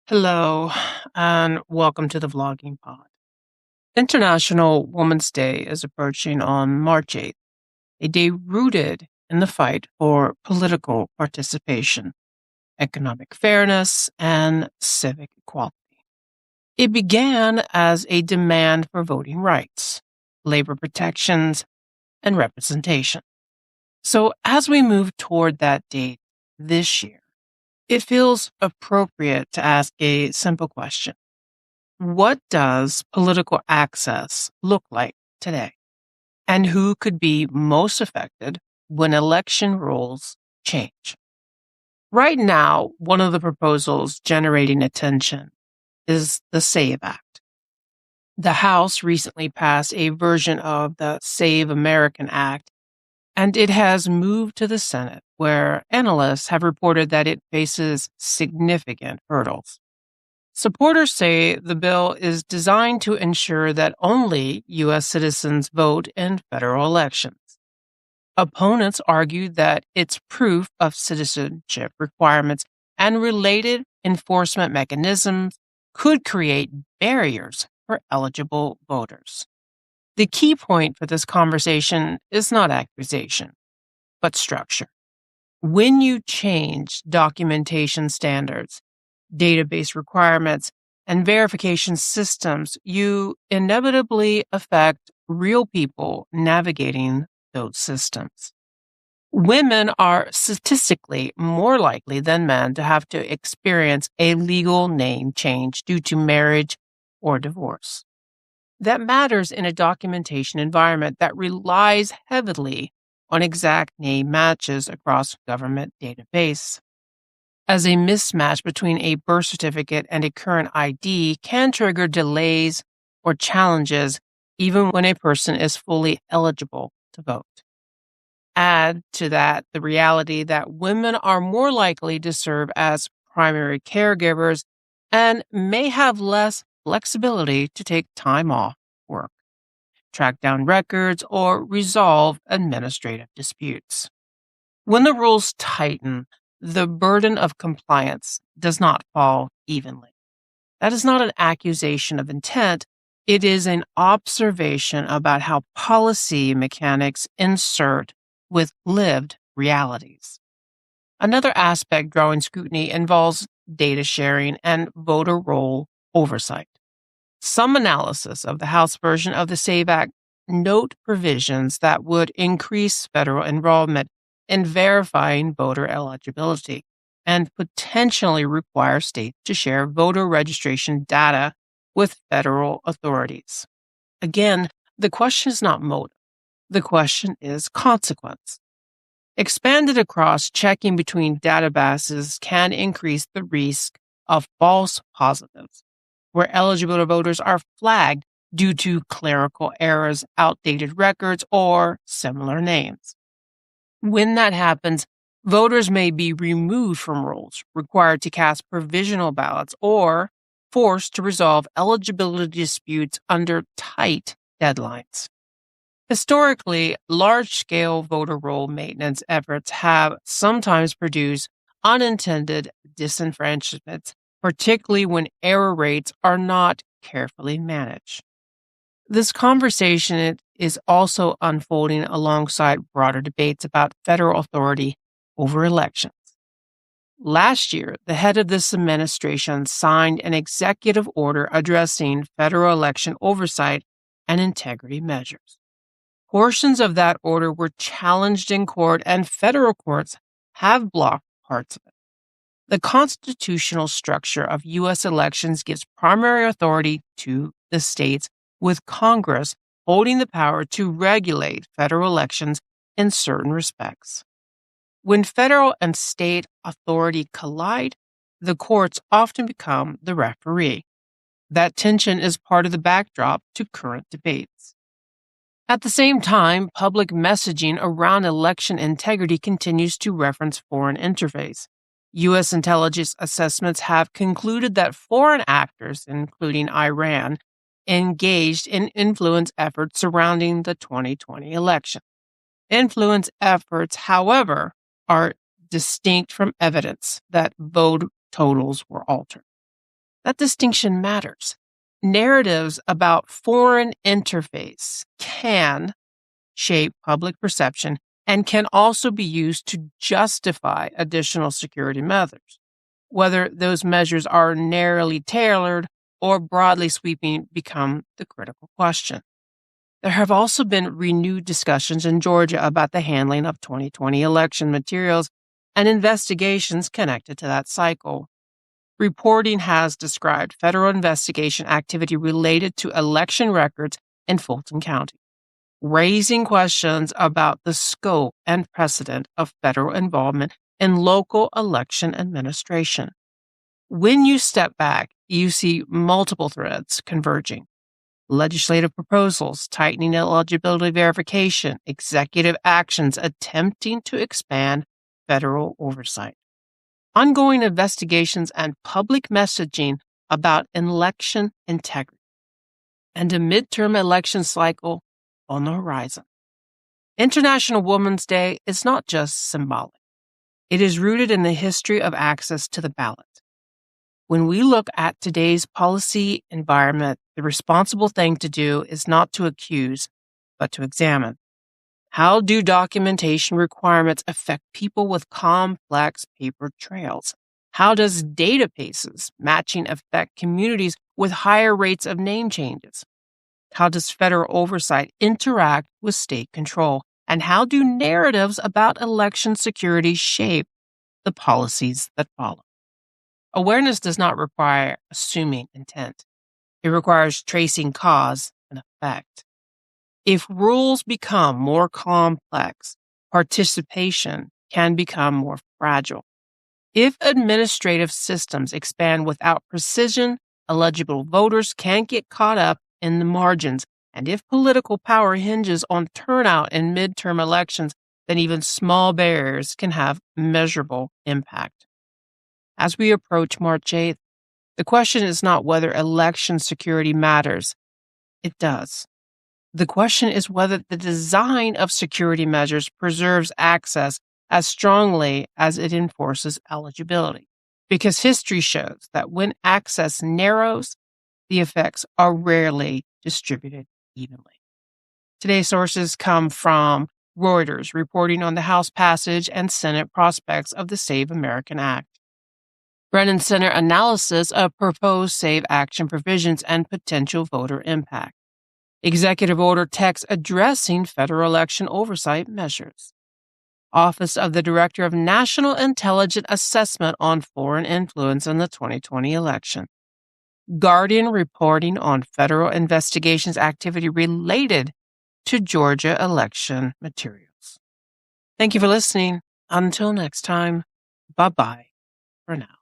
Hello, and welcome to the Vlogging Pod. International Women's Day is approaching on March 8th, a day rooted in the fight for political participation, economic fairness, and civic equality. It began as a demand for voting rights, labor protections, and representation. So as we move toward that date this year, it feels appropriate to ask a simple question. What does political access look like today? And who could be most affected when election rules change? Right now, one of the proposals generating attention is the SAVE Act. The House recently passed a version of the Save American Act, and it has moved to the Senate, where analysts have reported that it faces significant hurdles. Supporters say the bill is designed to ensure that only U.S. citizens vote in federal elections. Opponents argue that its proof of citizenship requirements and related enforcement mechanisms could create barriers for eligible voters. The key point for this conversation is not accusation, but structure. When you change documentation standards, database requirements, and verification systems, you inevitably affect real people navigating those systems. Women are statistically more likely than men to have to experience a legal name change due to marriage or divorce. That matters in a documentation environment that relies heavily on exact name matches across government database, as a mismatch between a birth certificate and a current ID can trigger delays or challenges even when a person is fully eligible to vote. Add to that the reality that women are more likely to serve as primary caregivers and may have less flexibility to take time off work, track down records, or resolve administrative disputes. When the rules tighten, the burden of compliance does not fall evenly. That is not an accusation of intent. It is an observation about how policy mechanics insert with lived realities. Another aspect drawing scrutiny involves data sharing and voter roll oversight. Some analysis of the House version of the SAVE Act note provisions that would increase federal involvement in verifying voter eligibility and potentially require states to share voter registration data with federal authorities. Again, the question is not motive. The question is consequence. Expanded across checking between databases can increase the risk of false positives, where eligible voters are flagged due to clerical errors, outdated records, or similar names. When that happens, voters may be removed from rolls, required to cast provisional ballots, or forced to resolve eligibility disputes under tight deadlines. Historically, large-scale voter roll maintenance efforts have sometimes produced unintended disenfranchisement, particularly when error rates are not carefully managed. This conversation is also unfolding alongside broader debates about federal authority over elections. Last year, the head of this administration signed an executive order addressing federal election oversight and integrity measures. Portions of that order were challenged in court, and federal courts have blocked parts of it. The constitutional structure of U.S. elections gives primary authority to the states, with Congress holding the power to regulate federal elections in certain respects. When federal and state authority collide, the courts often become the referee. That tension is part of the backdrop to current debates. At the same time, public messaging around election integrity continues to reference foreign interface. U.S. intelligence assessments have concluded that foreign actors, including Iran, engaged in influence efforts surrounding the 2020 election. Influence efforts, however, are distinct from evidence that vote totals were altered. That distinction matters. Narratives about foreign interface can shape public perception and can also be used to justify additional security measures. Whether those measures are narrowly tailored or broadly sweeping become the critical question. There have also been renewed discussions in Georgia about the handling of 2020 election materials and investigations connected to that cycle. Reporting has described federal investigation activity related to election records in Fulton County, raising questions about the scope and precedent of federal involvement in local election administration. When you step back, you see multiple threads converging. Legislative proposals, tightening eligibility verification, executive actions attempting to expand federal oversight, ongoing investigations and public messaging about election integrity, and a midterm election cycle on the horizon. International Women's Day is not just symbolic. It is rooted in the history of access to the ballot. When we look at today's policy environment, the responsible thing to do is not to accuse, but to examine. How do documentation requirements affect people with complex paper trails? How does databases matching affect communities with higher rates of name changes? How does federal oversight interact with state control? And how do narratives about election security shape the policies that follow? Awareness does not require assuming intent. It requires tracing cause and effect. If rules become more complex, participation can become more fragile. If administrative systems expand without precision, eligible voters can get caught up in the margins. And if political power hinges on turnout in midterm elections, then even small barriers can have measurable impact. As we approach March 8th, the question is not whether election security matters. It does. The question is whether the design of security measures preserves access as strongly as it enforces eligibility. Because history shows that when access narrows, the effects are rarely distributed evenly. Today's sources come from Reuters reporting on the House passage and Senate prospects of the Save American Act. Brennan Center analysis of proposed SAVE action provisions and potential voter impact. Executive Order text addressing federal election oversight measures. Office of the Director of National Intelligence Assessment on Foreign Influence in the 2020 election. Guardian reporting on federal investigations activity related to Georgia election materials. Thank you for listening. Until next time, bye-bye for now.